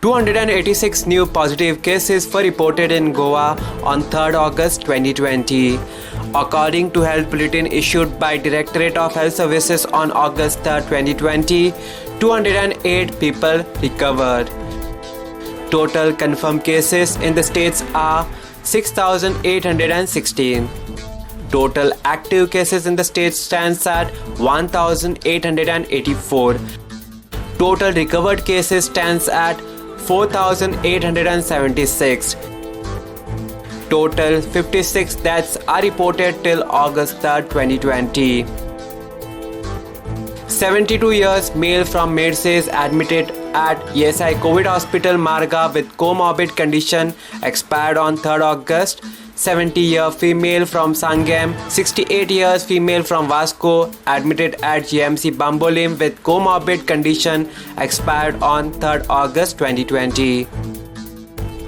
286 new positive cases were reported in Goa on 3rd August 2020. According to Health Bulletin issued by Directorate of Health Services on August 3rd, 2020, 208 people recovered. Total confirmed cases in the states are 6,816. Total active cases in the states stands at 1,884. Total recovered cases stands at 4,876. Total 56 deaths are reported till August 3rd, 2020. 72 years male from Medses admitted at ESI COVID Hospital Marga with comorbid condition expired on 3rd August. 70-year female from Sangam, 68 years female from Vasco admitted at GMC Bambolim with comorbid condition expired on 3rd August 2020.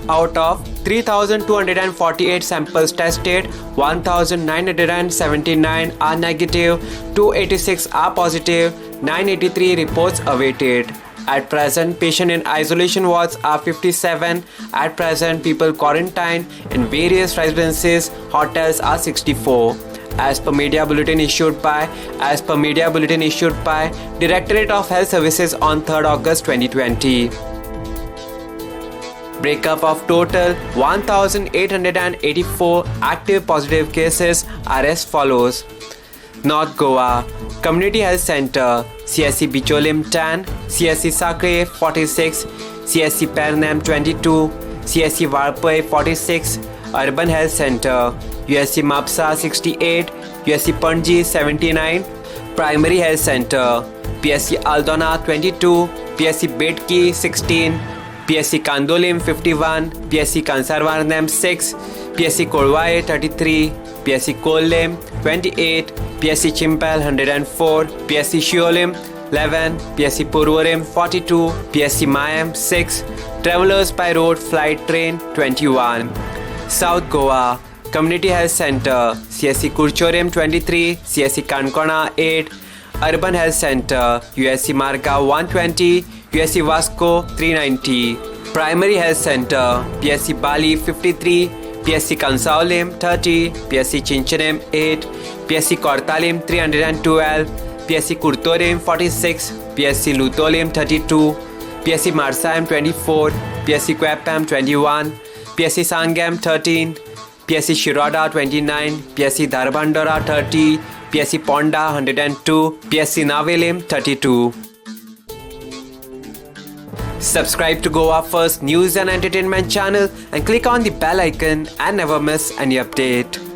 Out of 3,248 samples tested, 1,979 are negative, 286 are positive, 983 reports awaited. At present, patients in isolation wards are 57. At present, people quarantined in various residences, hotels are 64. As per media bulletin issued by Directorate of Health Services on 3rd August 2020. Breakup of total 1,884 active positive cases are as follows. North Goa Community Health Center, CSC Bicholim 10, CSC Sakre 46, CSC Pernam 22, CSC Varpai 46, Urban Health Center, USC Mapsa 68, USC Panji 79, Primary Health Center, PSC Aldona 22, PSC Bedki 16, PSC Kandolim 51, PSC Kansarvarnam 6, PSC Kolwai 33, PSC Kollem 28, PSC Chimpal 104, PSC Shiolim 11, PSC Purvorim 42, PSC Mayam 6, Travelers by Road Flight Train 21. South Goa Community Health Center, CSC Kurchorim 23, CSC Kankona 8, Urban Health Center, USC Marga 120, USC Vasco 390, Primary Health Center, PSC Bali 53, PSC Kansaulim 30, PSC Chinchanem 8, PSC Kortalim 312, PSC Kurtorim 46, PSC Lutolim 32, PSC Marsayam 24, PSC Kwepam 21, PSC Sangam 13, PSC Shiroda 29, PSC Dharbandara 30, PSC Ponda 102, PSC Navelim 32. Subscribe to Goa First News and Entertainment channel and click on the bell icon and never miss any update.